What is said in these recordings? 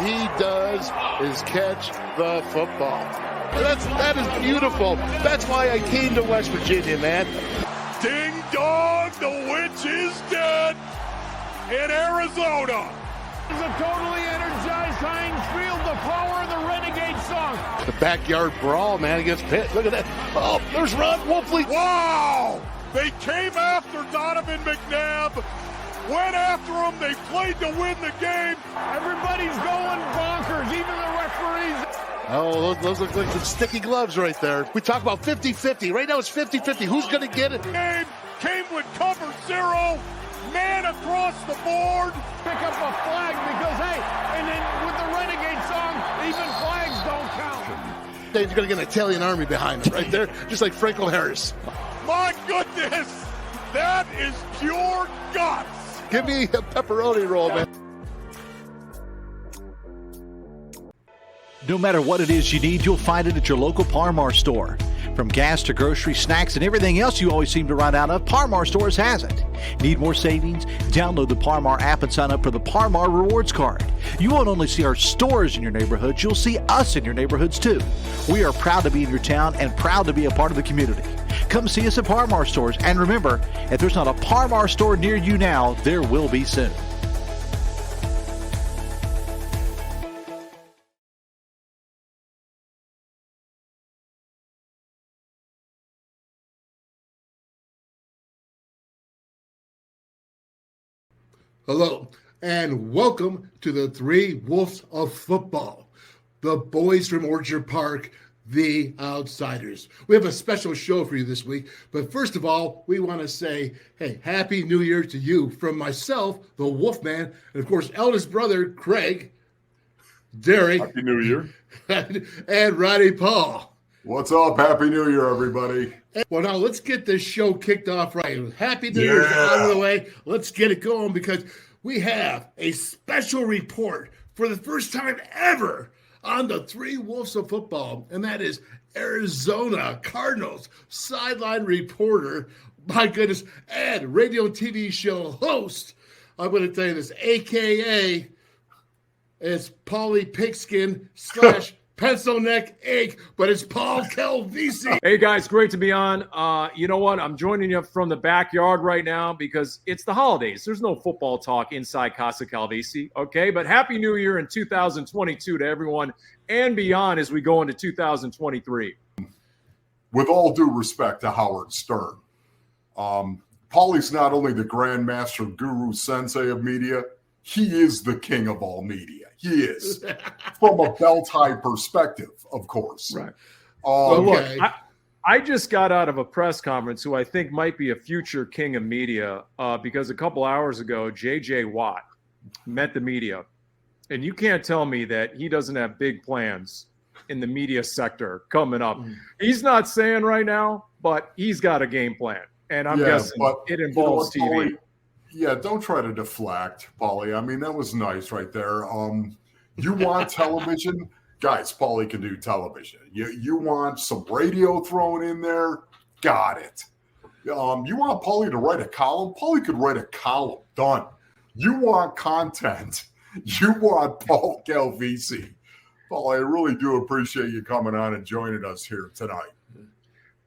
he does is catch the football. That is beautiful. That's why I came to West Virginia, man. Ding dong, the witch is dead in Arizona. It's a totally energized Heinz Field, the power of the Renegade song. The backyard brawl, man, against Pitt. Look at that. Oh, there's Ron Wolfley. Wow! They came after Donovan McNabb, went after him, they played to win the game. Everybody's going bonkers, even the referees. Oh, those look like some sticky gloves right there. We talk about 50-50. Right now it's 50-50. Who's going to get it? Game came with cover zero. Man across the board. Pick up a flag because, hey, and then with the Renegade song, even flags don't count. Dave's going to get an Italian army behind him right there, just like Franco Harris. My goodness, that is pure guts. Give me a pepperoni roll, man. No matter what it is you need, you'll find it at your local Par-Mar store. From gas to grocery, snacks, and everything else you always seem to run out of, Par-Mar stores has it. Need more savings? Download the Par-Mar app and sign up for the Par-Mar Rewards Card. You won't only see our stores in your neighborhoods, you'll see us in your neighborhoods too. We are proud to be in your town and proud to be a part of the community. Come see us at Par-Mar stores, and remember, if there's not a Par-Mar store near you now, there will be soon. Hello, and welcome to the Three Wolves of Football, the boys from Orchard Park, the Outsiders. We have a special show for you this week, but first of all, we want to say, hey, Happy New Year to you from myself, the Wolfman, and of course, eldest brother, Craig, Derry. Happy New Year. And Roddy Paul. What's up? Happy New Year, everybody. Well, now let's get this show kicked off right. Happy New Year's out of the way. Let's get it going because we have a special report for the first time ever on the Three Wolves of Football, and that is Arizona Cardinals Sideline reporter, my goodness, and radio and TV show host. I'm going to tell you this, a.k.a. it's Paulie Pigskin / pencil neck ache, but it's Paul Calvisi. Hey guys, great to be on. You know what? I'm joining you from the backyard right now because it's the holidays. There's no football talk inside Casa Calvisi, okay? But Happy New Year in 2022 to everyone and beyond as we go into 2023. With all due respect to Howard Stern, Paulie's not only the grandmaster guru sensei of media, he is the king of all media. He is, from a belt-high perspective, of course. Right. Okay. Look, I just got out of a press conference who I think might be a future king of media because a couple hours ago, JJ Watt met the media. And you can't tell me that he doesn't have big plans in the media sector coming up. He's not saying right now, but he's got a game plan. And I'm guessing it involves TV. Paulie, yeah, don't try to deflect, Paulie. I mean, that was nice right there. You want television? Guys, Paulie can do television. You want some radio thrown in there? Got it. You want Paulie to write a column? Paulie could write a column. Done. You want content? You want Paul Calvisi. Paul, I really do appreciate you coming on and joining us here tonight.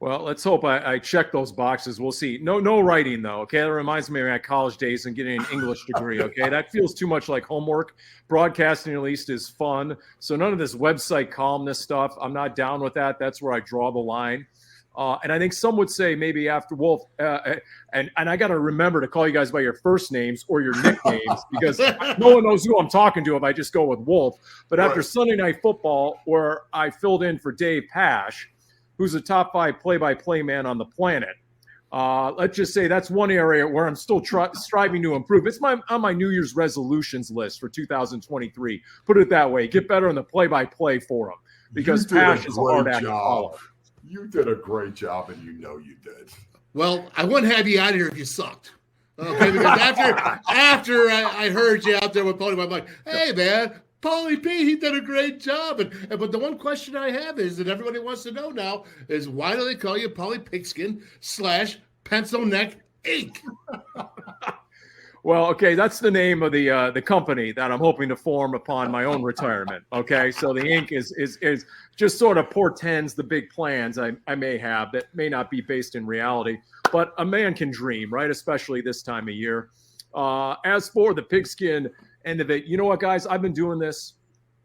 Well, let's hope I check those boxes. We'll see. No writing, though, okay? That reminds me of my college days and getting an English degree, okay? That feels too much like homework. Broadcasting, at least, is fun. So none of this website columnist stuff. I'm not down with that. That's where I draw the line. And I think some would say maybe after Wolf, and I got to remember to call you guys by your first names or your nicknames because no one knows who I'm talking to if I just go with Wolf. But after Sunday Night Football, where I filled in for Dave Pash, who's a top 5 play-by-play man on the planet. Let's just say that's one area where I'm still striving to improve. It's on my New Year's resolutions list for 2023. Put it that way. Get better in the play-by-play forum because Pash is a hard act to follow. You did a great job, and you know you did. Well, I wouldn't have you out of here if you sucked. Okay, because after I heard you out there with Paulie, I'm like, hey, man, Paulie P, he did a great job. But the one question I have is that everybody wants to know now is why do they call you Paulie Pigskin / pencil neck ache? Well, okay, that's the name of the company that I'm hoping to form upon my own retirement. Okay, so the ink is just sort of portends the big plans I may have that may not be based in reality, but a man can dream, right? Especially this time of year. As for the pigskin end of it, you know what, guys? I've been doing this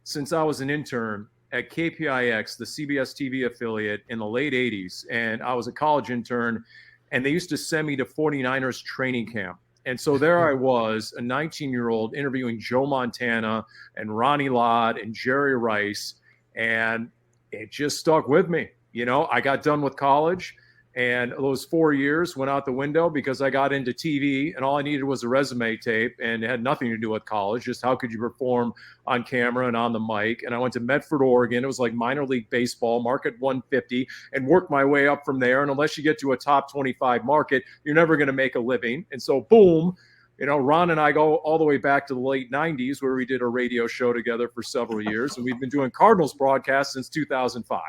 since I was an intern at KPIX, the CBS TV affiliate, in the late 80s, and I was a college intern, and they used to send me to 49ers training camp. And so there I was, a 19-year-old, interviewing Joe Montana and Ronnie Lott and Jerry Rice, and it just stuck with me. You know, I got done with college, and those 4 years went out the window because I got into TV, and all I needed was a resume tape, and it had nothing to do with college, just how could you perform on camera and on the mic. And I went to Medford, Oregon. It was like minor league baseball, market 150, and worked my way up from there. And unless you get to a top 25 market, you're never going to make a living. And so, boom, you know, Ron and I go all the way back to the late 90s, where we did a radio show together for several years, and we've been doing Cardinals broadcasts since 2005.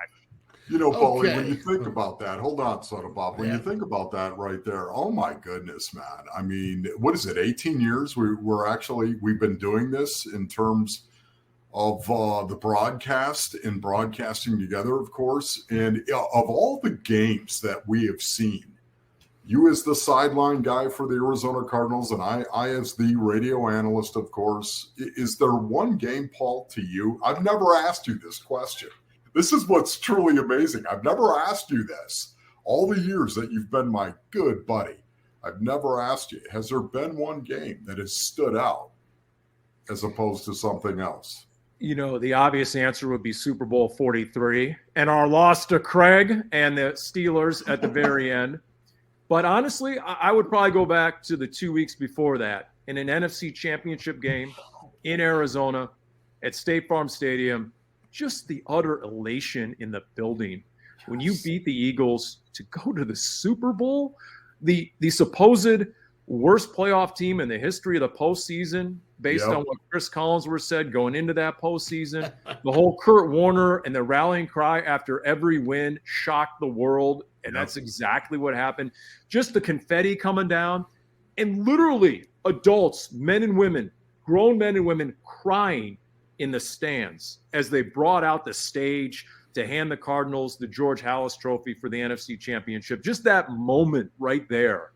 You know, Paulie, when you think about that, hold on, Soda Bob. When you think about that right there, oh my goodness, man. I mean, what is it, 18 years? We've been doing this in terms of the broadcast and broadcasting together, of course. And of all the games that we have seen, you as the sideline guy for the Arizona Cardinals, and I as the radio analyst, of course, is there one game, Paul, to you? I've never asked you this question. This is what's truly amazing. I've never asked you this. All the years that you've been my good buddy, I've never asked you, has there been one game that has stood out as opposed to something else? You know, the obvious answer would be Super Bowl 43 and our loss to Craig and the Steelers at the very end. But honestly, I would probably go back to the 2 weeks before that in an NFC Championship game in Arizona at State Farm Stadium. Just the utter elation in the building when you beat the Eagles to go to the Super Bowl, the supposed worst playoff team in the history of the postseason, based on what Chris Collinsworth said going into that postseason. The whole Kurt Warner and the rallying cry after every win shocked the world, and that's exactly what happened. Just the confetti coming down, and literally adults, men and women, grown men and women crying in the stands as they brought out the stage to hand the Cardinals the George Halas Trophy for the NFC Championship. Just that moment right there,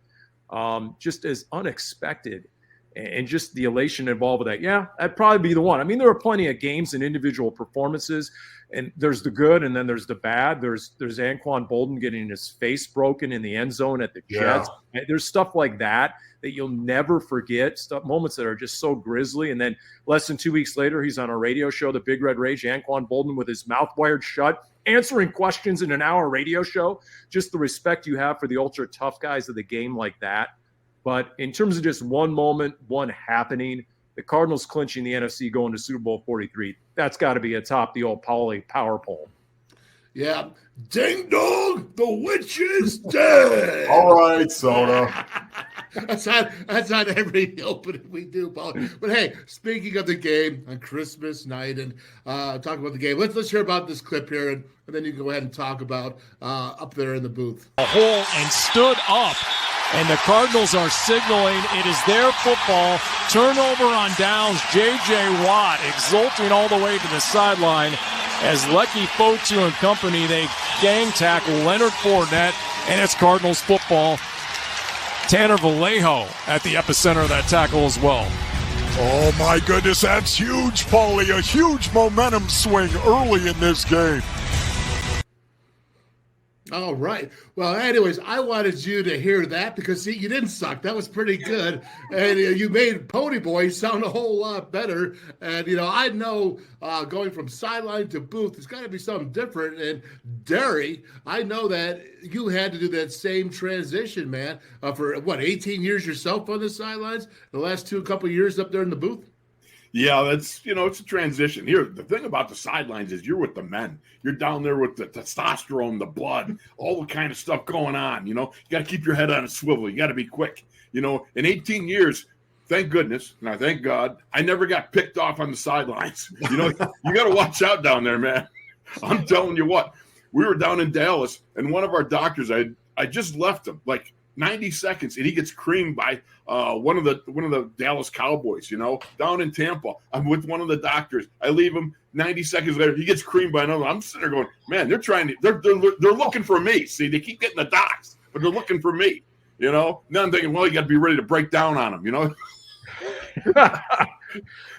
just as unexpected, and just the elation involved with that. Yeah, that'd probably be the one. I mean, there are plenty of games and individual performances, and there's the good and then there's the bad. There's Anquan Boldin getting his face broken in the end zone at the Jets. Yeah. There's stuff like that you'll never forget, moments that are just so grisly. And then less than 2 weeks later, he's on a radio show, The Big Red Rage, Anquan Boldin with his mouth wired shut, answering questions in an hour radio show. Just the respect you have for the ultra tough guys of the game like that. But in terms of just one moment, one happening, the Cardinals clinching the NFC going to Super Bowl 43, that's got to be atop the old Paulie power poll. Yeah. Ding dong, the witch is dead. All right, Soda. That's not every opening we do, Paul. But hey, speaking of the game on Christmas night and talk about the game, let's hear about this clip here, and then you can go ahead and talk about up there in the booth. A hole and stood up, and the Cardinals are signaling it is their football. Turnover on downs. JJ Watt exulting all the way to the sideline as Lecky Fotu and company, they gang tackle Leonard Fournette, and it's Cardinals football. Tanner Vallejo at the epicenter of that tackle as well. Oh my goodness, that's huge, Paulie. A huge momentum swing early in this game. All right. Well, anyways, I wanted you to hear that because, see, you didn't suck. That was pretty good. And you made Pony Boy sound a whole lot better. And, you know, I know going from sideline to booth, there's got to be something different. And Derry, I know that you had to do that same transition, man, for, 18 years yourself on the sidelines? The last couple of years up there in the booth? Yeah, that's, it's a transition. Here, the thing about the sidelines is you're with the men. You're down there with the testosterone, the blood, all the kind of stuff going on, You got to keep your head on a swivel. You got to be quick. In 18 years, thank goodness, and I thank God, I never got picked off on the sidelines. You got to watch out down there, man. I'm telling you what. We were down in Dallas, and one of our doctors, I just left him, like 90 seconds, and he gets creamed by one of the Dallas Cowboys, down in Tampa. I'm with one of the doctors. I leave him. 90 seconds later, he gets creamed by another. I'm sitting there going, man, they're looking for me. See, they keep getting the docs, but they're looking for me, Now I'm thinking, well, you got to be ready to break down on them,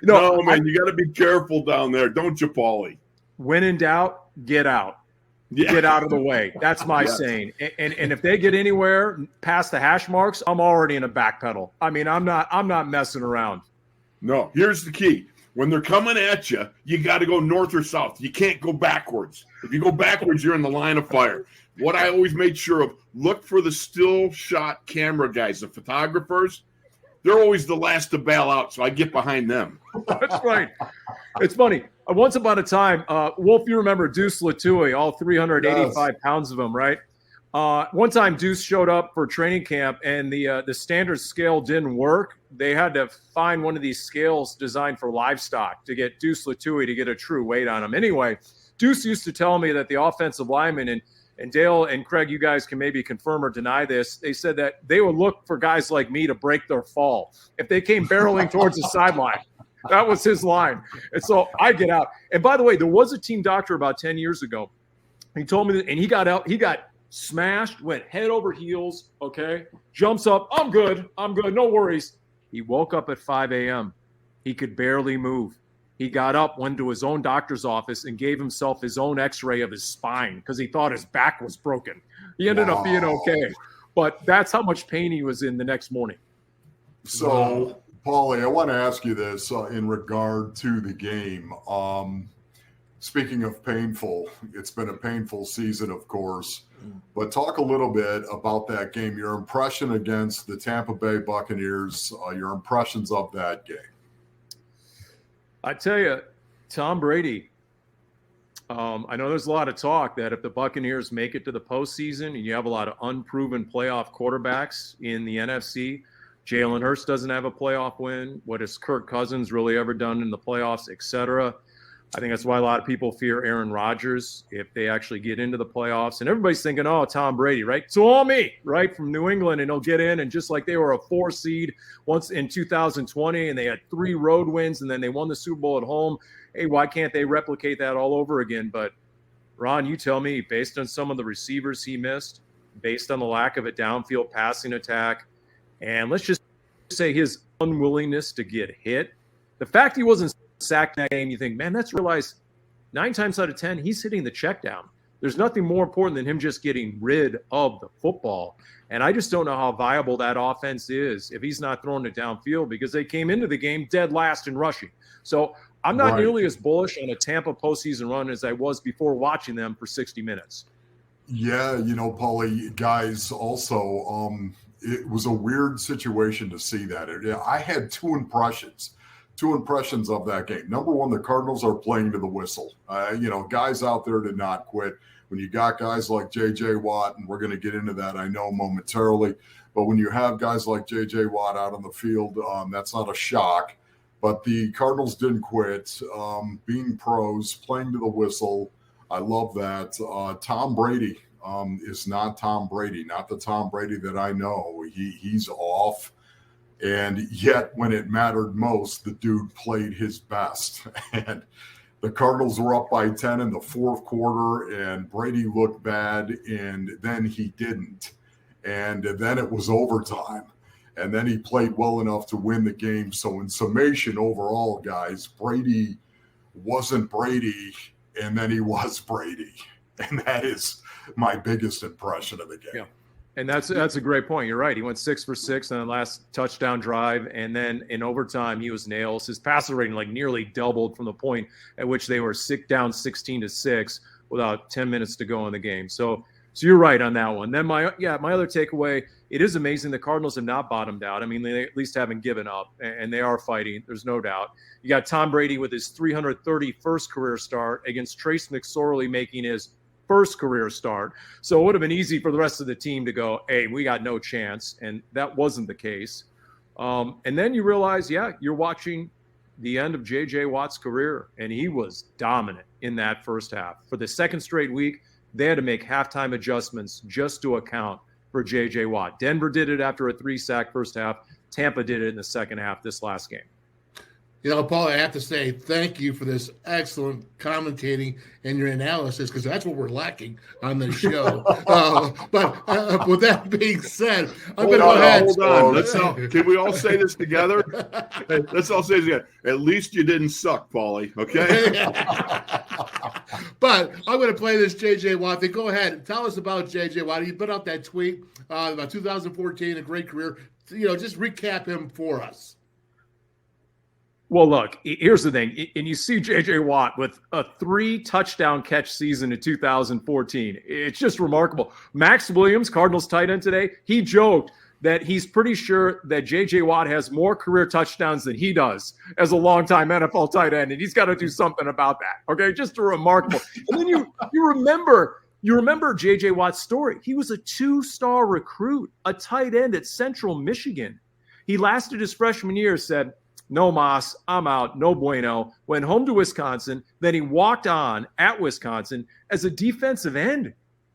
No, man, you got to be careful down there, don't you, Paulie? When in doubt, get out. Yeah. Get out of the way. That's my saying. And if they get anywhere past the hash marks, I'm already in a back pedal. I mean, I'm not messing around. No, here's the key. When they're coming at you, you got to go north or south. You can't go backwards. If you go backwards, you're in the line of fire. What I always made sure of, look for the still shot camera guys, the photographers. They're always the last to bail out, so I get behind them. That's right. It's funny. Once upon a time, Wolf, you remember Deuce Latouille, all 385 pounds of him, right? One time Deuce showed up for training camp, and the standard scale didn't work. They had to find one of these scales designed for livestock to get Deuce Latouille to get a true weight on him. Anyway, Deuce used to tell me that the offensive linemen, and Dale and Craig, you guys can maybe confirm or deny this, they said that they would look for guys like me to break their fall if they came barreling towards the sideline. That was his line. And so I get out. And by the way, there was a team doctor about 10 years ago. He told me that, and he got out. He got smashed, went head over heels, okay, jumps up. I'm good. No worries. He woke up at 5 a.m. He could barely move. He got up, went to his own doctor's office, and gave himself his own x-ray of his spine because he thought his back was broken. He ended up being okay. But that's how much pain he was in the next morning. So, Paulie, I want to ask you this in regard to the game. Speaking of painful, it's been a painful season, of course. But talk a little bit about that game, your impression against the Tampa Bay Buccaneers, your impressions of that game. I tell you, Tom Brady, I know there's a lot of talk that if the Buccaneers make it to the postseason and you have a lot of unproven playoff quarterbacks in the NFC, Jalen Hurts doesn't have a playoff win. What has Kirk Cousins really ever done in the playoffs, et cetera? I think that's why a lot of people fear Aaron Rodgers if they actually get into the playoffs. And everybody's thinking, oh, Tom Brady, right? It's all me, right, from New England, and he'll get in. And just like they were a 4 seed once in 2020, and they had 3 road wins, and then they won the Super Bowl at home. Hey, why can't they replicate that all over again? But, Ron, you tell me, based on some of the receivers he missed, based on the lack of a downfield passing attack, and let's just say his unwillingness to get hit, the fact he wasn't sacked that game, you think, man, that's realized 9 times out of 10, he's hitting the check down. There's nothing more important than him just getting rid of the football. And I just don't know how viable that offense is if he's not throwing it downfield, because they came into the game dead last in rushing. So I'm not nearly as bullish on a Tampa postseason run as I was before watching them for 60 minutes. Yeah, Paulie, guys, also, it was a weird situation to see that. I had two impressions of that game. Number one, the Cardinals are playing to the whistle. Guys out there did not quit. When you got guys like JJ Watt, and we're going to get into that, I know, momentarily, but when you have guys like JJ Watt out on the field, that's not a shock. But the Cardinals didn't quit, being pros, playing to the whistle. I love that. Tom Brady is not Tom Brady, not the Tom Brady that I know. He's off. And yet, when it mattered most, the dude played his best. And the Cardinals were up by 10 in the fourth quarter, and Brady looked bad, and then he didn't. And then it was overtime. And then he played well enough to win the game. So in summation, overall, guys, Brady wasn't Brady, and then he was Brady. And that is my biggest impression of the game. Yeah. And that's a great point. You're right. He went 6 for 6 on the last touchdown drive, and then in overtime he was nails. His passer rating nearly doubled from the point at which they were down 16-6 without 10 minutes to go in the game. So you're right on that one. Then my other takeaway: it is amazing the Cardinals have not bottomed out. I mean, they at least haven't given up, and they are fighting. There's no doubt. You got Tom Brady with his 331st career start against Trace McSorley making his first career start. So it would have been easy for the rest of the team to go, hey, we got no chance. And that wasn't the case. And then you realize, you're watching the end of JJ Watt's career, and he was dominant in that first half. For the second straight week, they had to make halftime adjustments just to account for JJ Watt. Denver did it after a 3-sack first half. Tampa did it in the second half this last game. You know, Paul, I have to say thank you for this excellent commentating and your analysis, because that's what we're lacking on this show. But with that being said, I'm going to go ahead. Hold on. Can we all say this together? Let's all say this together. At least you didn't suck, Paulie, okay? But I'm going to play this JJ Watt thing. Go ahead. Tell us about JJ Watt. You put out that tweet about 2014, a great career. You know, just recap him for us. Well, look, here's the thing. And you see J.J. Watt with a 3-touchdown catch season in 2014. It's just remarkable. Max Williams, Cardinals tight end today, he joked that he's pretty sure that J.J. Watt has more career touchdowns than he does as a longtime NFL tight end, and he's got to do something about that. Okay, just a remarkable. And then you remember J.J. Watt's story. He was a 2-star recruit, a tight end at Central Michigan. He lasted his freshman year, said, "No mas, I'm out, no bueno." Went home to Wisconsin. Then he walked on at Wisconsin as a defensive end.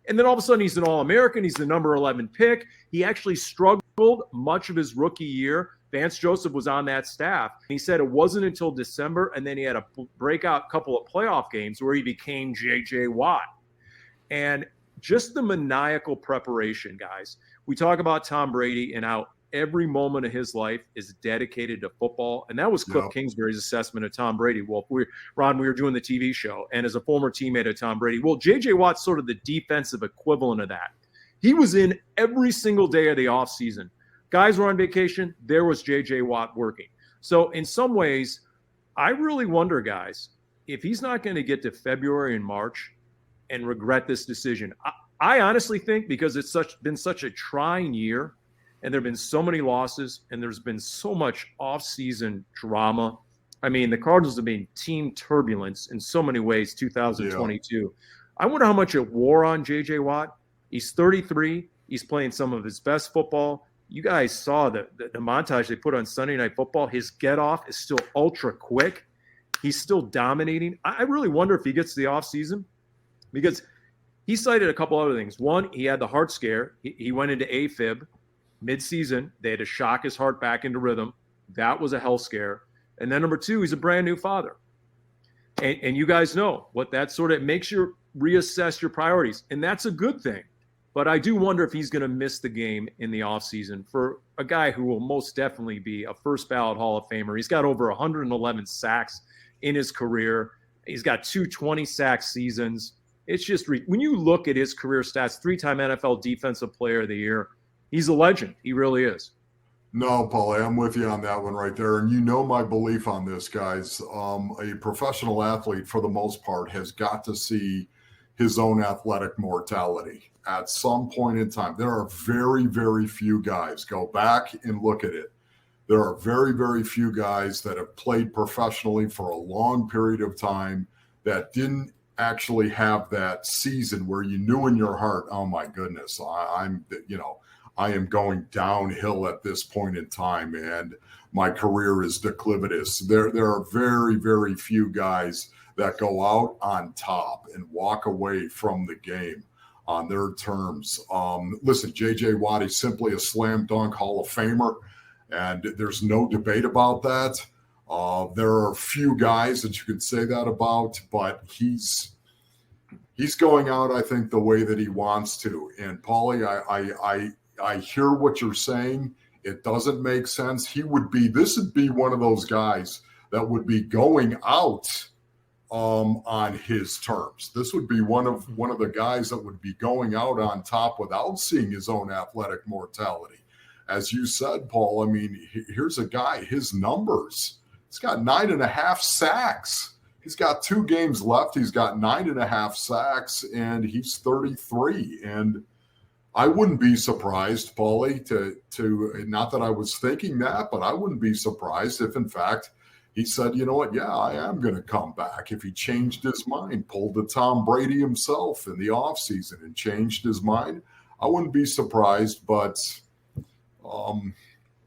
And then all of a sudden he's an All-American. He's the number 11 pick. He actually struggled much of his rookie year. Vance Joseph was on that staff. He said it wasn't until December, and then he had a breakout couple of playoff games where he became J.J. Watt. And just the maniacal preparation, guys. We talk about Tom Brady and how every moment of his life is dedicated to football. And that was Cliff Kingsbury's assessment of Tom Brady. Well, we were doing the TV show, and as a former teammate of Tom Brady, well, J.J. Watt's sort of the defensive equivalent of that. He was in every single day of the offseason. Guys were on vacation. There was J.J. Watt working. So in some ways, I really wonder, guys, if he's not going to get to February and March and regret this decision. I honestly think, because it's been such a trying year, and there have been so many losses, and there's been so much off-season drama. I mean, the Cardinals have been team turbulence in so many ways, 2022. Yeah. I wonder how much it wore on J.J. Watt. He's 33. He's playing some of his best football. You guys saw the montage they put on Sunday Night Football. His get-off is still ultra quick. He's still dominating. I really wonder if he gets to the offseason, because he cited a couple other things. One, he had the heart scare. He went into AFib. Mid-season, they had to shock his heart back into rhythm. That was a health scare. And then number 2, he's a brand new father. And you guys know what that sort of makes you reassess your priorities. And that's a good thing. But I do wonder if he's going to miss the game in the offseason for a guy who will most definitely be a first-ballot Hall of Famer. He's got over 111 sacks in his career. He's got 2 20-sack seasons. It's just when you look at his career stats, 3-time NFL Defensive Player of the Year, he's a legend. He really is. No, Paulie, I'm with you on that one right there. And you know my belief on this, guys. A professional athlete, for the most part, has got to see his own athletic mortality at some point in time. There are very, very few guys. Go back and look at it. There are very, very few guys that have played professionally for a long period of time that didn't actually have that season where you knew in your heart, oh my goodness, I am going downhill at this point in time, and my career is declivitous. There are very, very few guys that go out on top and walk away from the game on their terms. Listen, J.J. Watt is simply a slam dunk Hall of Famer, and there's no debate about that. There are a few guys that you could say that about, but he's going out, I think, the way that he wants to. And Paulie, I hear what you're saying. It doesn't make sense. This would be one of those guys that would be going out on his terms. This would be one of the guys that would be going out on top without seeing his own athletic mortality. As you said, Paul, I mean, here's a guy, his numbers. He's got 9.5 sacks. He's got 2 games left. He's got 9.5 sacks, and he's 33. And I wouldn't be surprised, Paulie, to not that I was thinking that, but I wouldn't be surprised if, in fact, he said, you know what, yeah, I am going to come back. If he changed his mind, pulled the Tom Brady himself in the offseason and changed his mind, I wouldn't be surprised. But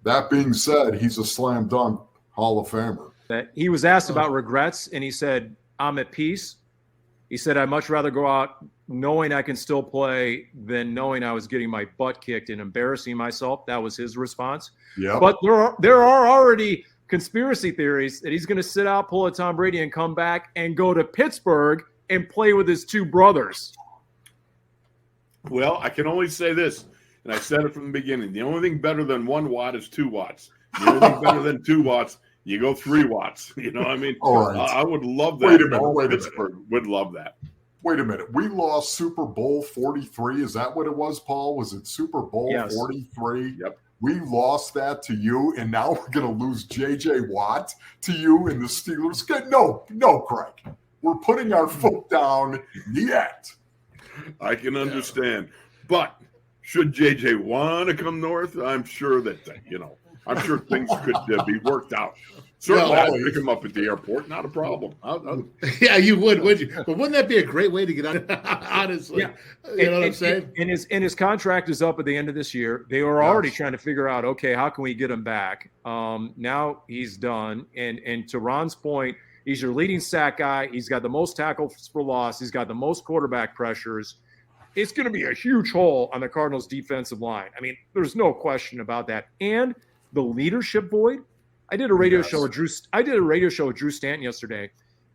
that being said, he's a slam dunk Hall of Famer. He was asked about regrets, and he said, I'm at peace. He said, I'd much rather go out knowing I can still play than knowing I was getting my butt kicked and embarrassing myself. That was his response. Yeah. But there are already conspiracy theories that he's going to sit out, pull a Tom Brady, and come back and go to Pittsburgh and play with his two brothers. Well, I can only say this, and I said it from the beginning. The only thing better than 1 watt is 2 watts. The only thing better than 2 watts, you go 3 watts. You know what I mean? All right. I would love that. Wait a minute. Pittsburgh would love that. Wait a minute. We lost Super Bowl 43. Is that what it was, Paul? Was it Super Bowl 43? Yep. We lost that to you, and now we're going to lose JJ Watt to you and the Steelers. No, Craig. We're putting our foot down yet. I can understand. But should JJ want to come north, I'm sure that, I'm sure things could be worked out. Certainly, I'd pick him up at the airport. Not a problem. Yeah, you would you? But wouldn't that be a great way to get out? Honestly, yeah. You know what I'm saying? And his contract is up at the end of this year. They were already trying to figure out, okay, how can we get him back? Now he's done. And to Ron's point, he's your leading sack guy. He's got the most tackles for loss. He's got the most quarterback pressures. It's going to be a huge hole on the Cardinals' defensive line. I mean, there's no question about that. And the leadership void. I did a radio show with Drew Stanton yesterday,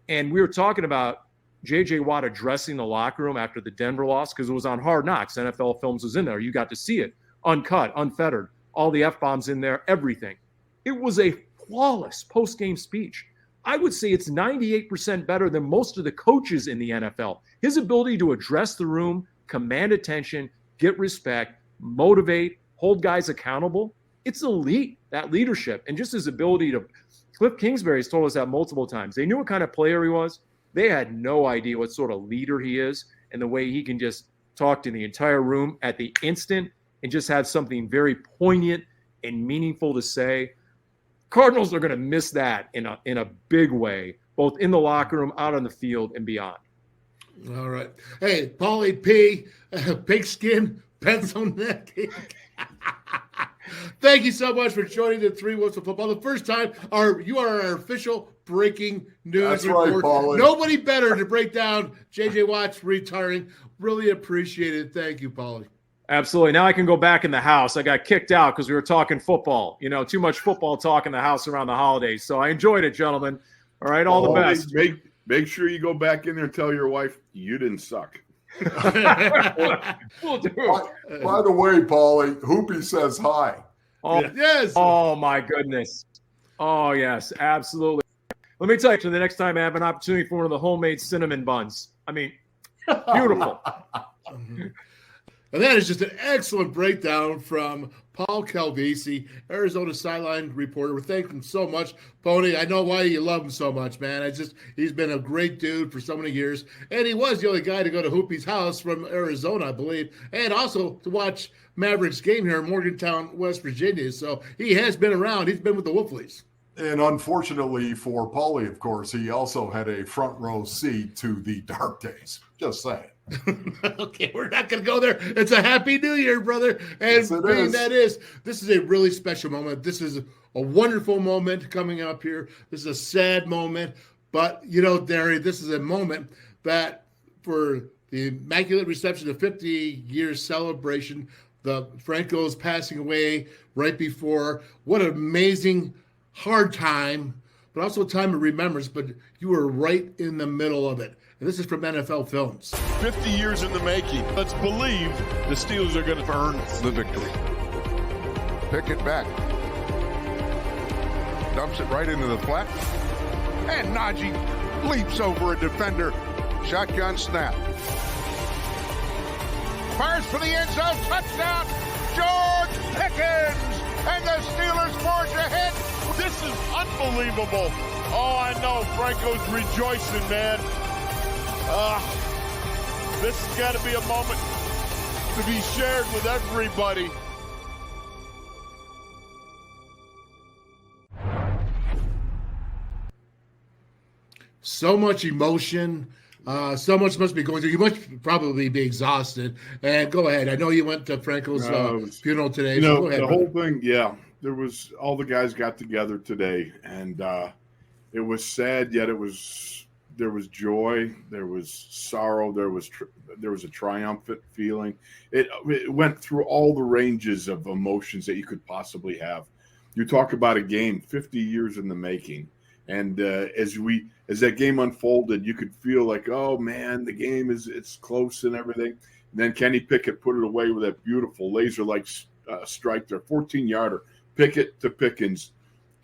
and we were talking about JJ Watt addressing the locker room after the Denver loss because it was on Hard Knocks. NFL Films was in there. You got to see it, uncut, unfettered, all the F-bombs in there, everything. It was a flawless post-game speech. I would say it's 98% better than most of the coaches in the NFL. His ability to address the room, command attention, get respect, motivate, hold guys accountable. It's elite, that leadership. And just his ability to – Cliff Kingsbury's told us that multiple times. They knew what kind of player he was. They had no idea what sort of leader he is and the way he can just talk to the entire room at the instant and just have something very poignant and meaningful to say. Cardinals are going to miss that in a big way, both in the locker room, out on the field, and beyond. All right. Hey, Paulie P, pigskin, pencil neck. Thank you so much for joining the Three Wolves of Football. The first time you are our official breaking news report. Right, Paulie. Nobody better to break down JJ Watt's retiring. Really appreciate it. Thank you, Paulie. Absolutely. Now I can go back in the house. I got kicked out because we were talking football. Too much football talk in the house around the holidays. So I enjoyed it, gentlemen. All right, all the best. Make sure you go back in there and tell your wife you didn't suck. We'll do. By the way, Paulie, Hoopy says hi. Oh, yes. Oh, my goodness. Oh, yes, absolutely. Let me tell you, the next time I have an opportunity for one of the homemade cinnamon buns. I mean, beautiful. And that is just an excellent breakdown from Paul Calvisi, Arizona Sideline reporter. We thank him so much. Pony, I know why you love him so much, man. He's been a great dude for so many years. And he was the only guy to go to Hoopy's house from Arizona, I believe, and also to watch Mavericks game here in Morgantown, West Virginia. So he has been around. He's been with the Wolfleys. And unfortunately for Paulie, of course, he also had a front row seat to the dark days. Just saying. Okay, we're not going to go there. It's a happy new year, brother. And yes, this is a really special moment. This is a wonderful moment coming up here. This is a sad moment. But, Derry, this is a moment that for the Immaculate Reception, the 50-year celebration, the Franco's passing away right before. What an amazing, hard time, but also a time of remembrance. But you were right in the middle of it. And this is from NFL Films. 50 years in the making. Let's believe the Steelers are going to earn the victory. Pick it back. Dumps it right into the flat. And Najee leaps over a defender. Shotgun snap. Fires for the end zone. Touchdown. George Pickens. And the Steelers forge ahead. This is unbelievable. Oh, I know. Franco's rejoicing, man. This has got to be a moment to be shared with everybody. So much emotion. So much must be going through. You must probably be exhausted. And go ahead. I know you went to Franco's funeral today. So go ahead, the whole thing, there was all the guys got together today, and it was sad, yet it was joy, there was sorrow, there was a triumphant feeling. It went through all the ranges of emotions that you could possibly have. You talk about a game 50 years in the making, and as that game unfolded, you could feel like, oh man, the game it's close and everything. And then Kenny Pickett put it away with that beautiful laser-like strike there, 14-yarder, Pickett to Pickens,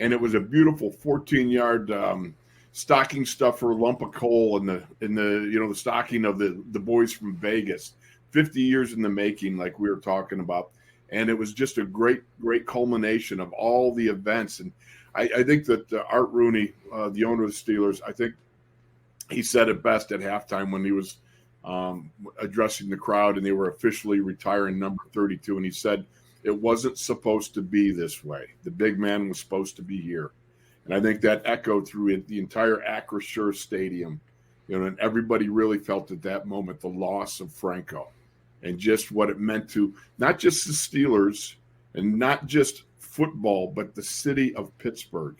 and it was a beautiful 14-yard stocking stuffer lump of coal in the stocking of the boys from Vegas. 50 years in the making, like we were talking about, and it was just a great culmination of all the events. And I think that Art Rooney, the owner of the Steelers, I think he said it best at halftime when he was addressing the crowd and they were officially retiring number 32, and he said it wasn't supposed to be this way. The big man was supposed to be here. And I think that echoed through the entire Acrisure Stadium, and everybody really felt at that moment the loss of Franco and just what it meant to not just the Steelers and not just football, but the city of Pittsburgh.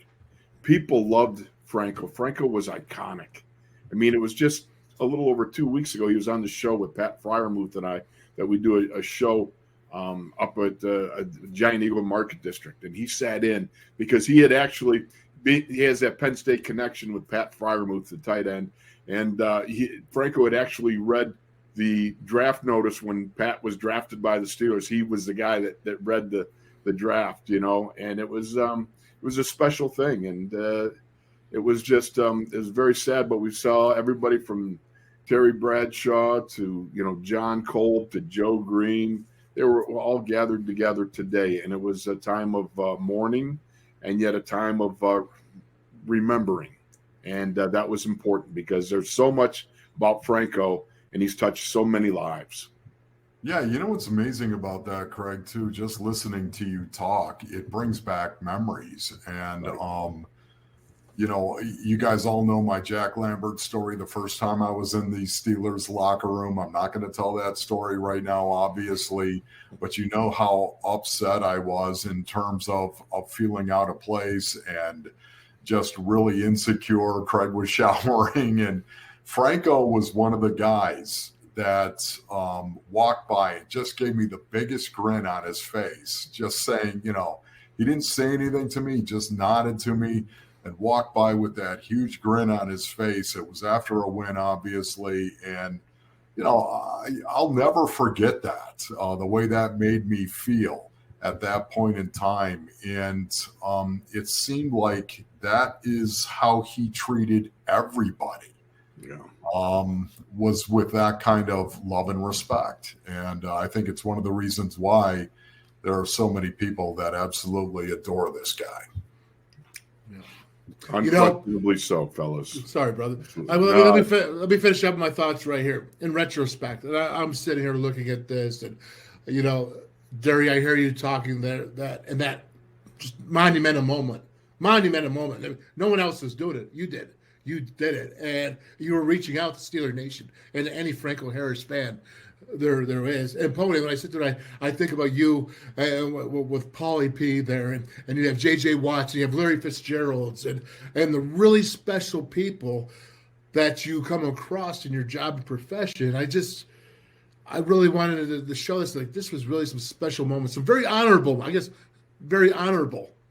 People loved Franco. Franco was iconic. I mean, it was just a little over 2 weeks ago, he was on the show with Pat Fryermuth and I, that we do a show up at Giant Eagle Market District. And he sat in because he had actually he has that Penn State connection with Pat Fryermuth, the tight end. And Franco had actually read the draft notice when Pat was drafted by the Steelers. He was the guy that read the draft, and it was a special thing. And it was just it was very sad, but we saw everybody from Terry Bradshaw to John Cole to Joe Green. They were all gathered together today, and it was a time of mourning and yet a time of remembering. And that was important because there's so much about Franco, and he's touched so many lives. Yeah, what's amazing about that, Craig, too, just listening to you talk, it brings back memories. And, you guys all know my Jack Lambert story the first time I was in the Steelers locker room. I'm not going to tell that story right now, obviously, but you know how upset I was in terms of feeling out of place and just really insecure. Craig was showering, and Franco was one of the guys that walked by and just gave me the biggest grin on his face, just saying, he didn't say anything to me, just nodded to me and walked by with that huge grin on his face. It was after a win, obviously. And, I'll never forget that, the way that made me feel at that point in time. And it seemed like that is how he treated everybody. Yeah. Was with that kind of love and respect. And I think it's one of the reasons why there are so many people that absolutely adore this guy. Unquestionably so, fellas. Sorry, brother. Let me finish up my thoughts right here. In retrospect, and I'm sitting here looking at this, and Derry, I hear you talking that just monumental moment. No one else was doing it. You did. You did it, and you were reaching out to Steeler Nation and any Franco Harris fan there is. And Pony, when I sit there, I think about you with Paulie P there, and you have JJ Watt, and you have Larry Fitzgerald's, and the really special people that you come across in your job and profession. I really wanted to show this. Like, this was really some special moments, some very honorable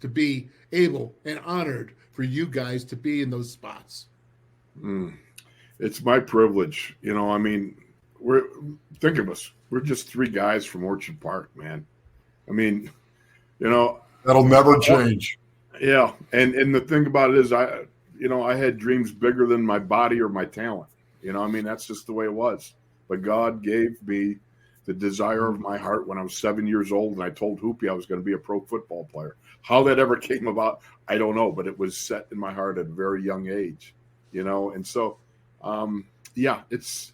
to be able and honored for you guys to be in those spots. It's my privilege. Think of us. We're just three guys from Orchard Park, man. That'll never change. Yeah. And the thing about it is I had dreams bigger than my body or my talent. That's just the way it was. But God gave me the desire of my heart when I was 7 years old, and I told Hoopy I was going to be a pro football player. How that ever came about, I don't know, but it was set in my heart at a very young age, And so, it's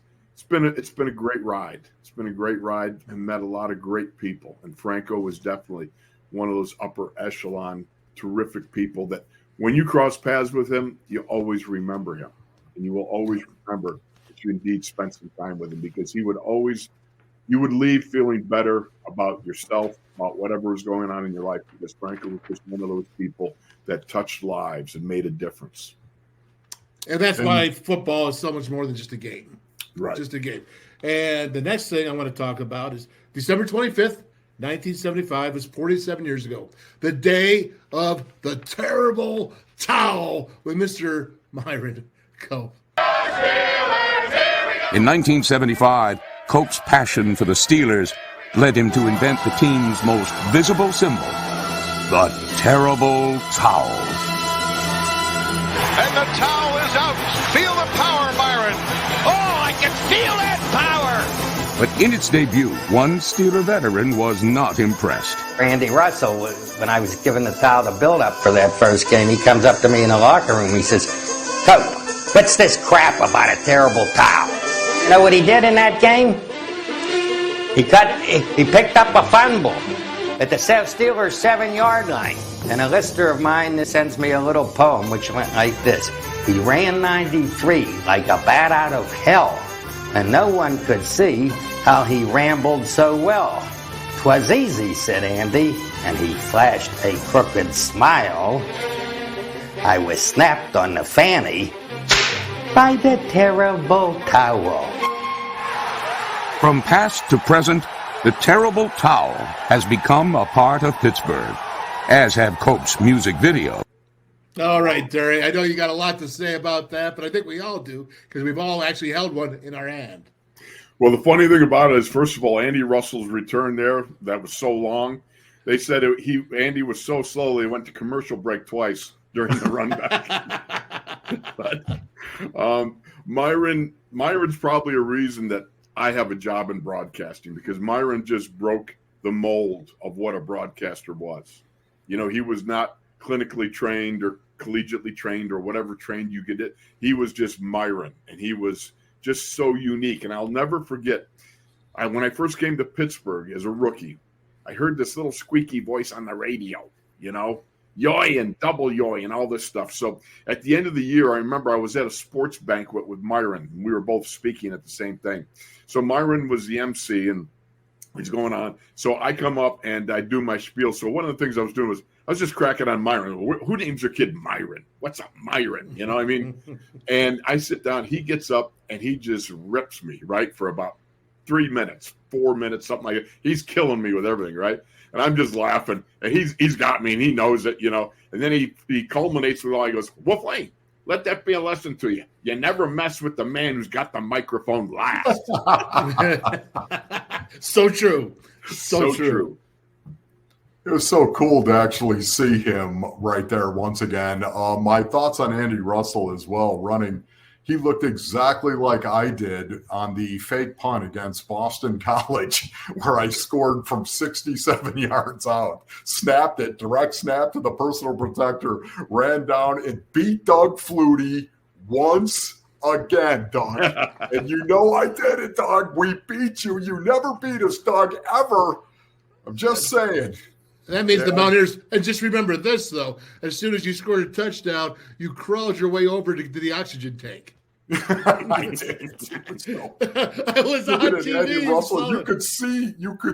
been a great ride. It's been a great ride, and met a lot of great people. And Franco was definitely one of those upper echelon, terrific people that when you cross paths with him, you always remember him, and you will always remember that you indeed spent some time with him, because you would leave feeling better about yourself, about whatever was going on in your life, because Franco was just one of those people that touched lives and made a difference. And that's why football is so much more than just a game. Right. Just a game. And the next thing I want to talk about is December 25th, 1975 was 47 years ago. The day of the terrible towel with Mr. Myron Cope. In 1975, Cope's passion for the Steelers led him to invent the team's most visible symbol, the terrible towel. And the towel is out. Feel the power, Myron. Oh, I can feel that power. But in its debut, one Steeler veteran was not impressed. Andy Russell, when I was giving the towel the build-up for that first game, he comes up to me in the locker room. He says, Cope, what's this crap about a terrible towel? You know what he did in that game? He picked up a fumble at the Steelers' 7-yard line. And a listener of mine sends me a little poem which went like this. He ran 93 like a bat out of hell, and no one could see how he rambled so well. 'Twas easy, said Andy, and he flashed a crooked smile. I was snapped on the fanny by the terrible towel. From past to present, the terrible towel has become a part of Pittsburgh, as have Cope's music video. All right, Derry. I know you got a lot to say about that, but I think we all do because we've all actually held one in our hand. Well, the funny thing about it is, first of all, Andy Russell's return there, that was so long. They said Andy was so slow, they went to commercial break twice during the run back. But Myron's probably a reason that I have a job in broadcasting, because Myron just broke the mold of what a broadcaster was. You know, he was not clinically trained or collegiately trained or whatever trained you get it. He was just Myron, and he was just so unique. And I'll never forget, when I first came to Pittsburgh as a rookie, I heard this little squeaky voice on the radio, you know, yoy and double yoy and all this stuff. So at the end of the year, I remember I was at a sports banquet with Myron, and we were both speaking at the same thing. So Myron was the MC, and he's going on. So I come up and I do my spiel. So one of the things I was doing was I was just cracking on Myron. Who names their kid Myron? What's up, Myron? You know what I mean? And I sit down. He gets up and he just rips me, right, for about 3 minutes, 4 minutes, something like that. He's killing me with everything, right? And I'm just laughing. And he's got me, and he knows it, you know. And then he culminates with all. He goes, Wolfley, let that be a lesson to you. You never mess with the man who's got the microphone last. So true. So true. It was so cool to actually see him right there once again. My thoughts on Andy Russell as well, running. He looked exactly like I did on the fake punt against Boston College, where I scored from 67 yards out, snapped it, direct snap to the personal protector, ran down and beat Doug Flutie once again, Doug. And you know I did it, Doug. We beat you. You never beat us, Doug, ever. I'm just saying. That means the Mountaineers, and just remember this, though. As soon as you scored a touchdown, you crawled your way over to the oxygen tank. I did. I was on TV. Andy Russell, you could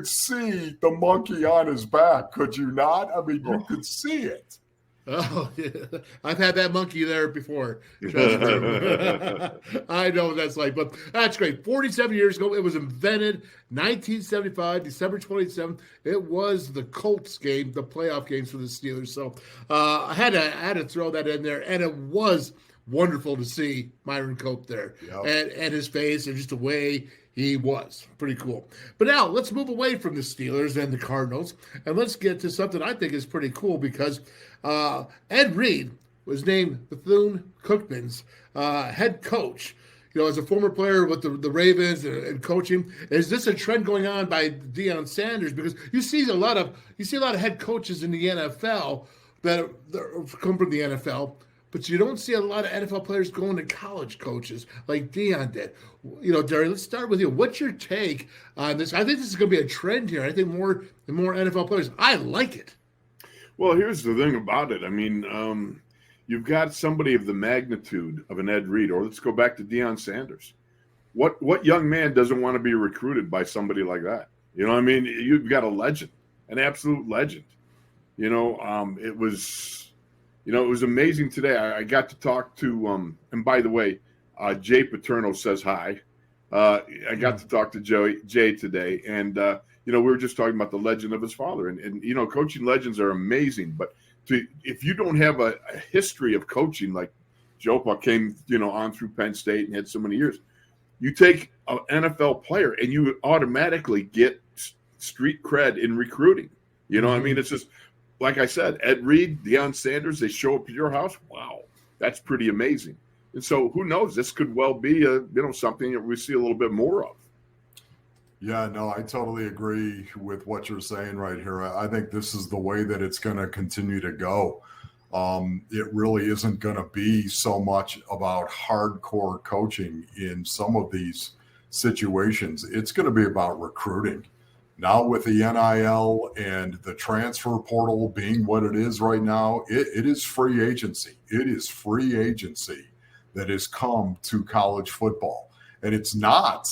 see the monkey on his back, could you not? I mean, you could see it. Oh, yeah. I've had that monkey there before. I know what that's like, but that's great. 47 years ago, it was invented. 1975, December 27th. It was the Colts game, the playoff games for the Steelers. So I had to throw that in there, and it was wonderful to see Myron Cope there, and his face and just the way he was. Pretty cool. But now let's move away from the Steelers and the Cardinals, and let's get to something I think is pretty cool, because Ed Reed was named Bethune-Cookman's head coach. You know, as a former player with the Ravens and coaching, is this a trend going on by Deion Sanders? Because you see a lot of head coaches in the NFL that come from the NFL, but you don't see a lot of NFL players going to college coaches like Deion did. You know, Derry, let's start with you. What's your take on this? I think this is going to be a trend here. I think more and more NFL players. I like it. Well, here's the thing about it. I mean, you've got somebody of the magnitude of an Ed Reed, or let's go back to Deion Sanders. What young man doesn't want to be recruited by somebody like that? You know what I mean? You've got a legend, an absolute legend. You know, it was You know, it was amazing today. I got to talk to, and by the way, Jay Paterno says hi. I got to talk to Jay today, and, you know, we were just talking about the legend of his father. And you know, coaching legends are amazing, but if you don't have a history of coaching, like Joe came, you know, on through Penn State and had so many years, you take an NFL player and you automatically get street cred in recruiting. You know what I mean? It's just, like I said, Ed Reed, Deion Sanders, they show up at your house. Wow, that's pretty amazing. And so who knows? This could well be something that we see a little bit more of. Yeah, no, I totally agree with what you're saying right here. I think this is the way that it's going to continue to go. It really isn't going to be so much about hardcore coaching in some of these situations. It's going to be about recruiting. Now with the NIL and the transfer portal being what it is right now, it is free agency. It is free agency that has come to college football. And it's not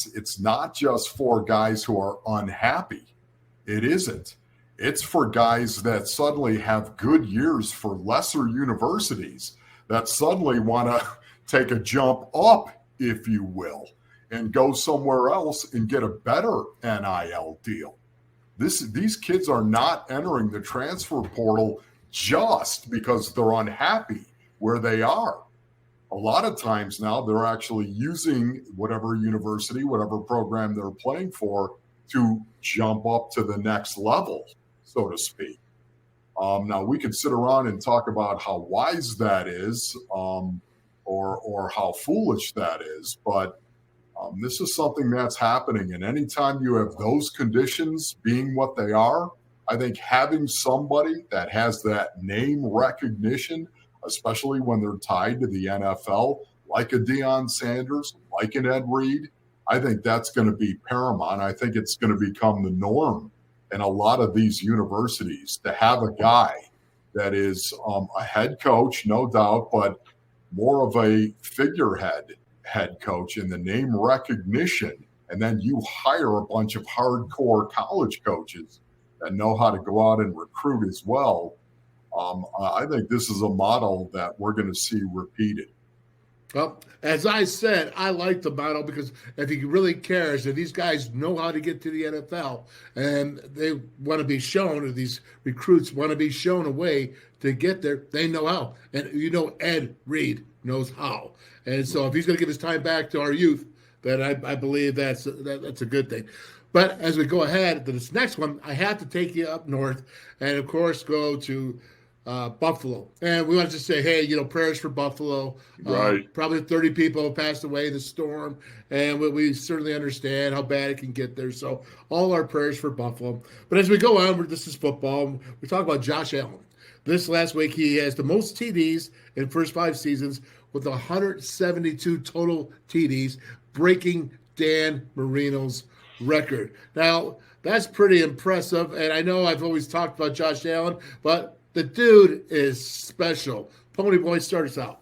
just for guys who are unhappy. It isn't. It's for guys that suddenly have good years for lesser universities that suddenly want to take a jump up, if you will, and go somewhere else and get a better NIL deal. These kids are not entering the transfer portal just because they're unhappy where they are. A lot of times now they're actually using whatever university, whatever program they're playing for to jump up to the next level, so to speak. Now we could sit around and talk about how wise that is, or how foolish that is, but this is something that's happening. And anytime you have those conditions being what they are, I think having somebody that has that name recognition, especially when they're tied to the NFL, like a Deion Sanders, like an Ed Reed, I think that's going to be paramount. I think it's going to become the norm in a lot of these universities to have a guy that is a head coach, no doubt, but more of a figurehead head coach in the name recognition. And then you hire a bunch of hardcore college coaches that know how to go out and recruit as well. I think this is a model that we're going to see repeated. Well, as I said, I like the model because if he really cares, if these guys know how to get to the NFL and they want to be shown, or these recruits want to be shown a way to get there, they know how. And you know, Ed Reed knows how. And so if he's going to give his time back to our youth, then I believe that's a good thing. But as we go ahead to this next one, I have to take you up north and, of course, go to Buffalo. And we want to say, hey, prayers for Buffalo. Right. Probably 30 people have passed away in the storm, and we certainly understand how bad it can get there. So all our prayers for Buffalo. But as we go on, this is football. We talk about Josh Allen. This last week, he has the most TDs in the first 5 seasons with 172 total TDs, breaking Dan Marino's record. Now, that's pretty impressive, and I know I've always talked about Josh Allen, but the dude is special. Pony Boy, start us out.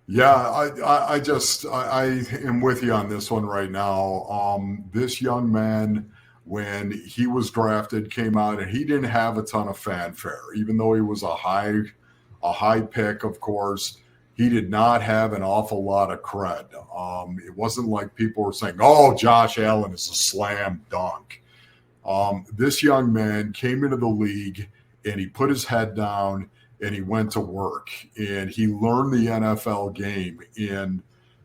Yeah, I am with you on this one right now. This young man, when he was drafted, came out and he didn't have a ton of fanfare, even though he was a high pick, of course. He did not have an awful lot of cred. It wasn't like people were saying, oh, Josh Allen is a slam dunk. This young man came into the league and he put his head down and he went to work and he learned the NFL game. And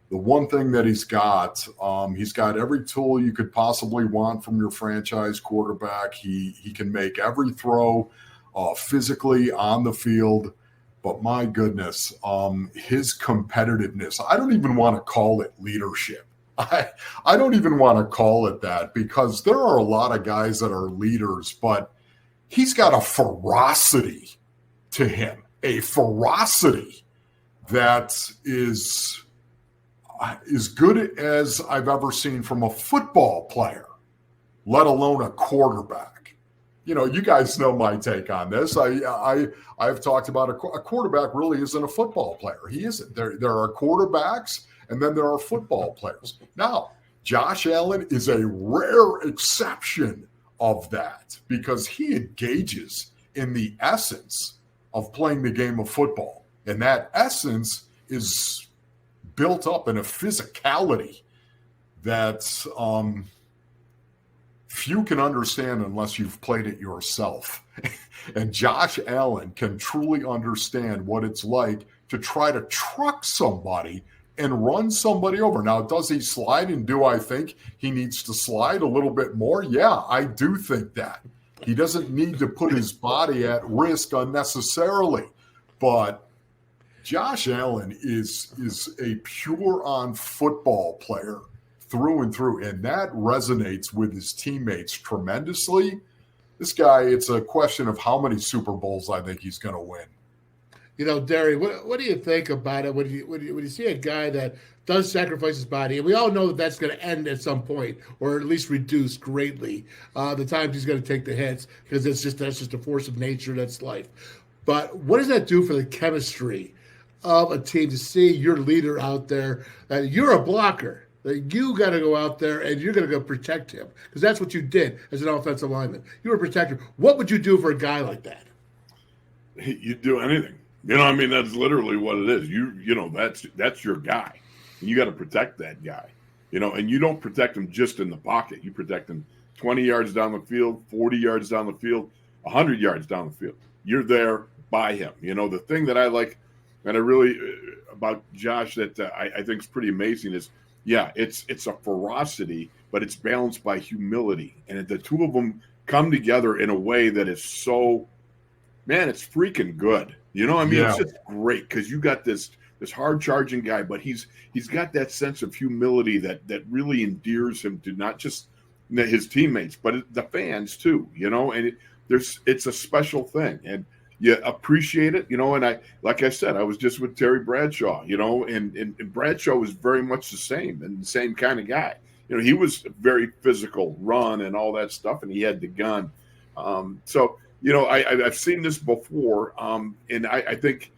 the one thing that he's got every tool you could possibly want from your franchise quarterback. He can make every throw physically on the field. But my goodness, his competitiveness, I don't even want to call it leadership. I don't even want to call it that, because there are a lot of guys that are leaders, but he's got a ferocity to him, a ferocity that is as good as I've ever seen from a football player, let alone a quarterback. You guys know my take on this. I've talked about a quarterback really isn't a football player. He isn't. There are quarterbacks, and then there are football players. Now, Josh Allen is a rare exception of that because he engages in the essence of playing the game of football. And that essence is built up in a physicality that few can understand unless you've played it yourself. And Josh Allen can truly understand what it's like to try to truck somebody and run somebody over. Now, does he slide? And do I think he needs to slide a little bit more? Yeah, I do think that. He doesn't need to put his body at risk unnecessarily. But Josh Allen is a pure-on football player through and through, and that resonates with his teammates tremendously. This guy, it's a question of how many Super Bowls I think he's going to win. You know, Derry, what do you think about it when you see a guy that does sacrifice his body? And we all know that that's going to end at some point, or at least reduce greatly the times he's going to take the hits, because that's just a force of nature. That's life. But what does that do for the chemistry of a team to see your leader out there, that you're a blocker, that you got to go out there and you're going to go protect him, because that's what you did as an offensive lineman. You were a protector. What would you do for a guy like that? You'd do anything. You know, I mean, that's literally what it is. You know, that's your guy. You got to protect that guy. You know, and you don't protect him just in the pocket. You protect him 20 yards down the field, 40 yards down the field, 100 yards down the field. You're there by him. You know, the thing that I like, and I really about Josh that I think is pretty amazing is, yeah, it's a ferocity, but it's balanced by humility. And the two of them come together in a way that is so, man, it's freaking good. You know, I mean, It's just great because you got this hard charging guy, but he's got that sense of humility that really endears him to not just his teammates, but the fans too. You know, and it's a special thing, and you appreciate it. You know, and like I said, I was just with Terry Bradshaw. You know, and Bradshaw was very much the same and the same kind of guy. You know, he was very physical, run and all that stuff, and he had the gun. So. You know, I've seen this before, and I think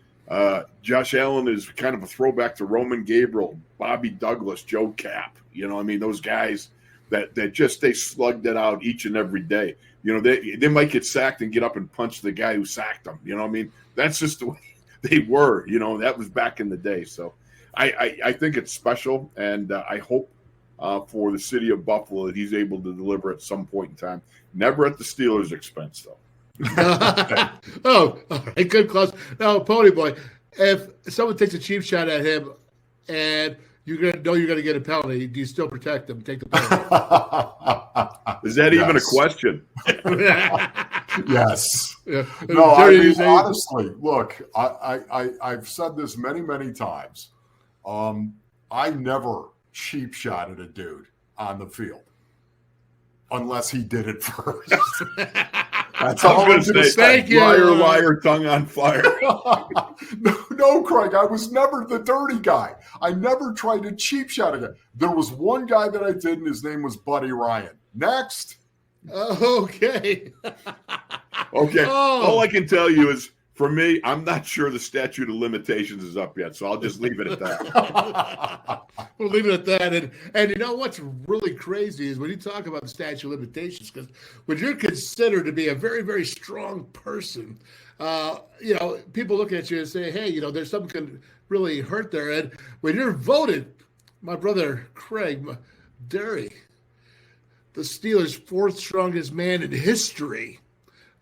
Josh Allen is kind of a throwback to Roman Gabriel, Bobby Douglas, Joe Cap. You know, I mean, those guys that they slugged it out each and every day. You know, they might get sacked and get up and punch the guy who sacked them. You know, I mean, that's just the way they were. You know, that was back in the day. So I think it's special, and I hope for the city of Buffalo that he's able to deliver at some point in time. Never at the Steelers' expense, though. Oh, all right, good close. Now, Pony Boy, if someone takes a cheap shot at him and you're going to get a penalty, do you still protect them? Take the penalty. Is that even a question? Yes. Yeah. No, I mean, honestly, look, I've said this many, many times. I never cheap shot at a dude on the field unless he did it first. That's all I'm going to say. Thank you. Liar, tongue on fire. No, Craig, I was never the dirty guy. I never tried to cheap shot at him. There was one guy that I did, and his name was Buddy Ryan. Next. Okay. Okay. All I can tell you is, for me, I'm not sure the statute of limitations is up yet, so I'll just leave it at that. We'll leave it at that. And you know what's really crazy is when you talk about the statute of limitations, because when you're considered to be a very, very strong person, you know, people look at you and say, hey, you know, there's something can really hurt there. And when you're voted, my brother Craig Derry, the Steelers' fourth strongest man in history,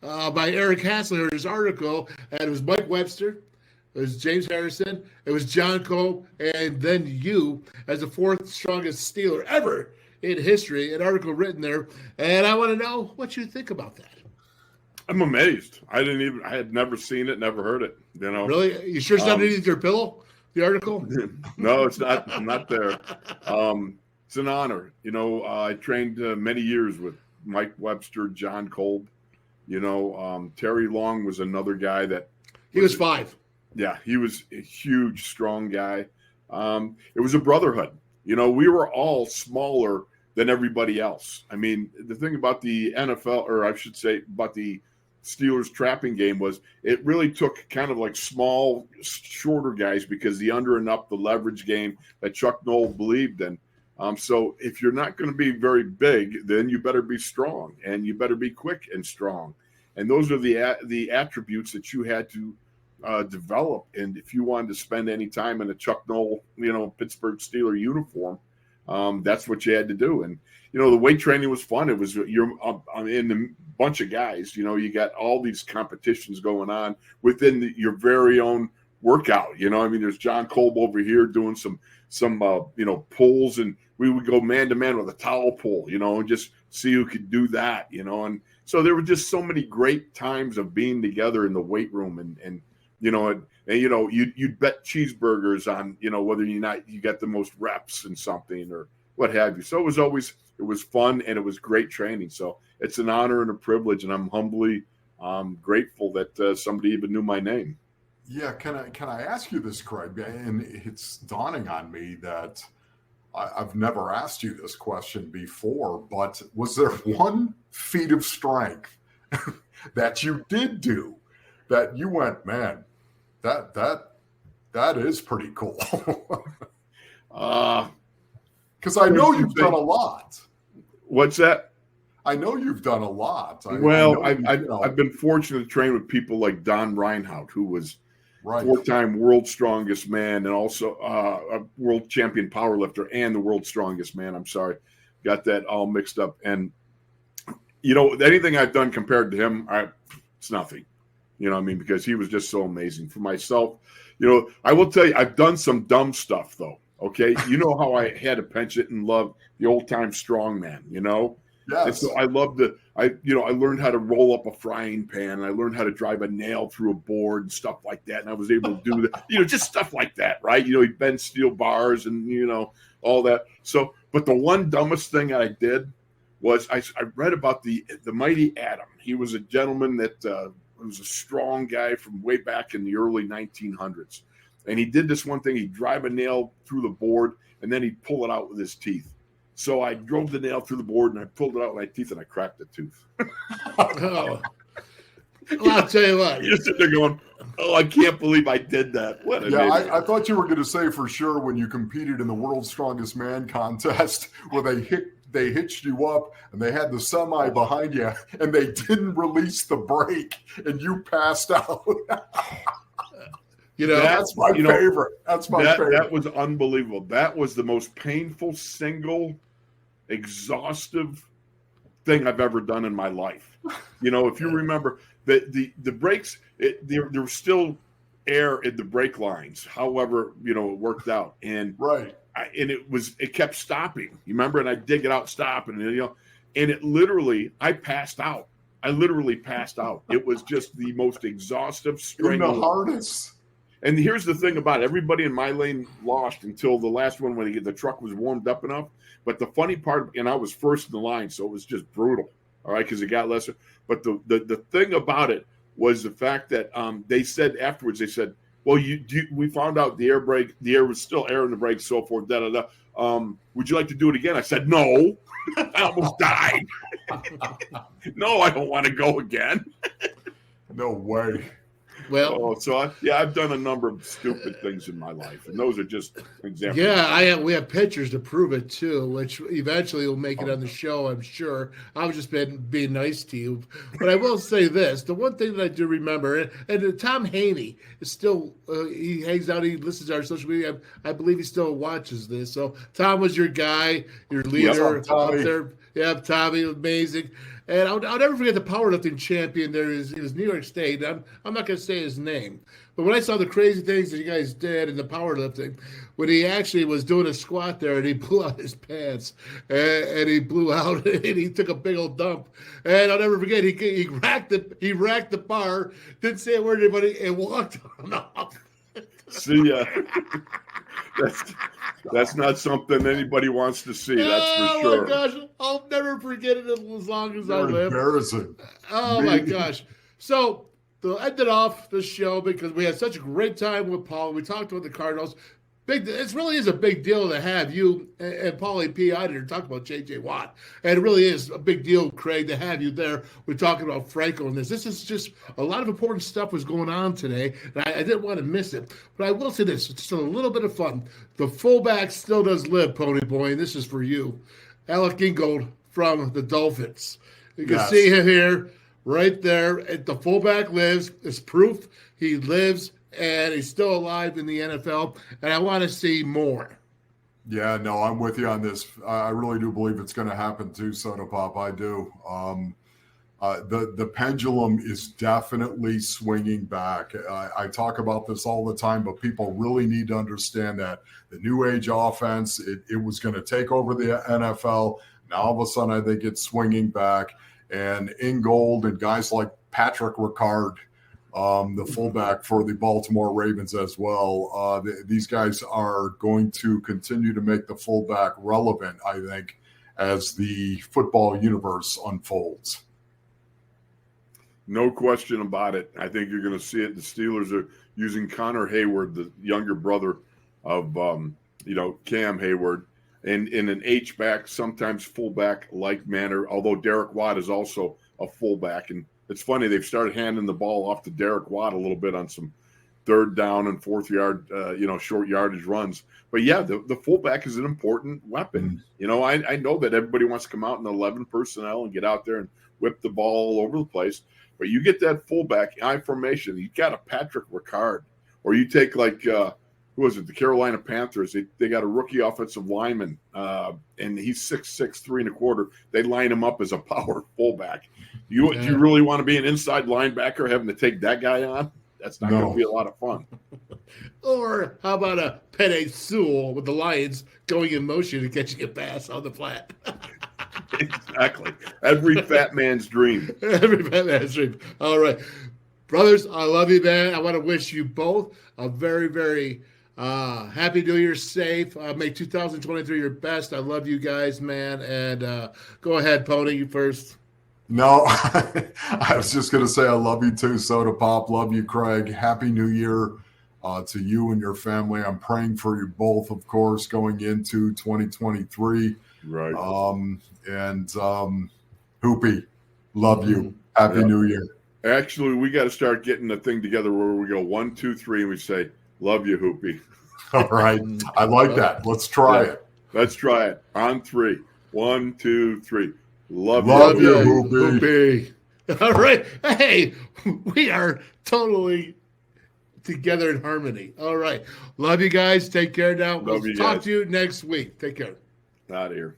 by Eric Hassler, his article, and it was Mike Webster, it was James Harrison, it was John Cope, and then you as the fourth strongest Steeler ever in history, an article written there. And I want to know what you think about that. I'm amazed. I had never seen it, never heard it. You know, really? You sure it's not underneath your pillow? The article? No, it's not. I'm not there. It's an honor. You know, I trained many years with Mike Webster, John Kolb. You know, Terry Long was another guy that he was 5. Yeah, he was a huge, strong guy. It was a brotherhood. You know, we were all smaller than everybody else. I mean, the thing about the NFL, or I should say about the Steelers trapping game, was it really took kind of like small, shorter guys, because the under and up, the leverage game that Chuck Noll believed in. So if you're not going to be very big, then you better be strong, and you better be quick and strong. And those are the attributes that you had to develop. And if you wanted to spend any time in a Chuck Noll, Pittsburgh Steeler uniform, that's what you had to do. And, the weight training was fun. It was you're in a bunch of guys, you got all these competitions going on within your very own workout. There's John Kolb over here doing some pulls, and we would go man to man with a towel pull, and just see who could do that, and so there were just so many great times of being together in the weight room, and you'd bet cheeseburgers on, whether or not you got the most reps in something or what have you. So it was fun, and it was great training. So it's an honor and a privilege, and I'm humbly grateful that somebody even knew my name. Yeah, can I ask you this, Craig? And it's dawning on me that I've never asked you this question before, but was there one feat of strength that you did do that you went, man, that is pretty cool? Because I know you've done a lot. What's that? I know you've done a lot. I've been fortunate to train with people like Don Reinhardt, who was four-time world's strongest man and also a world champion powerlifter and the world's strongest man. I'm sorry, got that all mixed up. And, anything I've done compared to him, it's nothing. Because he was just so amazing. For myself, I will tell you, I've done some dumb stuff, though. Okay, how I had a penchant and loved the old-time strongman, Yes. And so I loved I learned how to roll up a frying pan, and I learned how to drive a nail through a board and stuff like that. And I was able to do that, just stuff like that, right? He'd bend steel bars and, all that. So, but the one dumbest thing I did was I read about the mighty Adam. He was a gentleman that was a strong guy from way back in the early 1900s. And he did this one thing. He'd drive a nail through the board, and then he'd pull it out with his teeth. So I drove the nail through the board, and I pulled it out with my teeth, and I cracked the tooth. Well, I'll tell you what. You're sitting there going, I can't believe I did that. I thought you were going to say for sure when you competed in the World's Strongest Man contest where they hitched you up and they had the semi behind you and they didn't release the brake and you passed out. That's my favorite. That's my favorite. That was unbelievable. That was the most painful, single, exhaustive thing I've ever done in my life. If you remember the brakes, there was still air in the brake lines. However, it worked out. And right. It kept stopping. You remember? And I'd dig it out, stop, and and it literally, I passed out. I literally passed out. It was just the most exhaustive, strangling. In the harness. And here's the thing about it. Everybody in my lane lost until the last one when the truck was warmed up enough. But the funny part, and I was first in the line, so it was just brutal, all right, because it got lesser. But the thing about it was the fact that they said afterwards, well, we found out the air was still air in the brake, so forth, would you like to do it again? I said, no. I almost died. No, I don't want to go again. No way. Well, I've done a number of stupid things in my life, and those are just examples. Yeah, we have pictures to prove it too, which eventually will make it on the show, I'm sure. I was just being nice to you, but I will say this: the one thing that I do remember, and Tom Haney is still he hangs out, he listens to our social media. I believe he still watches this. So Tom was your guy, your leader up there. Yeah, Tommy, amazing. And I'll never forget the powerlifting champion there is New York State. I'm not going to say his name. But when I saw the crazy things that you guys did in the powerlifting, when he actually was doing a squat there and he blew out his pants and he blew out and he took a big old dump. And I'll never forget, he racked the bar, didn't say a word to anybody, and walked on off. See, that's not something anybody wants to see. That's for sure. Oh my gosh, I'll never forget it as long as I live. Embarrassing. Oh my gosh. So to end it off the show, because we had such a great time with Paul. We talked about the Cardinals. It really is a big deal to have you and Paulie P. out here talk about JJ Watt. And it really is a big deal, Craig, to have you there. We're talking about Franco and this. This is just a lot of important stuff was going on today. And I didn't want to miss it. But I will say this, it's still a little bit of fun. The fullback still does live, Pony Boy, and this is for you. Alec Ingold from the Dolphins. You can see him here. right there. The fullback lives. It's proof he lives and he's still alive in the NFL. And I want to see more. Yeah, no, I'm with you on this. I really do believe it's going to happen too, Soda Pop. I do. The pendulum is definitely swinging back. I talk about this all the time, but people really need to understand that the new age offense, it was going to take over the NFL. Now all of a sudden, I think it's swinging back. And Ingold and guys like Patrick Ricard, the fullback for the Baltimore Ravens as well, these guys are going to continue to make the fullback relevant, I think, as the football universe unfolds. No question about it. I think you're going to see it. The Steelers are using Connor Hayward, the younger brother of Cam Hayward, in an H-back, sometimes fullback-like manner, although Derek Watt is also a fullback. And it's funny, they've started handing the ball off to Derek Watt a little bit on some third down and fourth yard, short yardage runs. But, yeah, the fullback is an important weapon. Mm-hmm. I know that everybody wants to come out in 11 personnel and get out there and whip the ball all over the place. But you get that fullback I formation, you got a Patrick Ricard. Or you take who was it? The Carolina Panthers. They got a rookie offensive lineman, and he's 6'6", 3 1/4. They line him up as a power fullback. Do you really want to be an inside linebacker having to take that guy on? That's not going to be a lot of fun. Or how about a Penei Sewell with the Lions going in motion and catching a pass on the flat? Exactly. Every fat man's dream. Every fat man's dream. All right. Brothers, I love you, man. I want to wish you both a very, very happy New Year, safe. Make 2023 your best. I love you guys, man. And go ahead, Pony, you first. No, I was just going to say I love you too, Soda Pop. Love you, Craig. Happy New Year to you and your family. I'm praying for you both, of course, going into 2023. Right. Hoopy, love you. Happy New Year. Actually, we got to start getting a thing together where we go 1, 2, 3, and we say, "Love you, Hoopy." All right, I like that. Let's try it. Let's try it on 3. 1, 2, 3. Love you, Hoopy. All right, hey, we are totally together in harmony. All right, love you guys. Take care now. We'll talk to you next week. Take care. Out of here.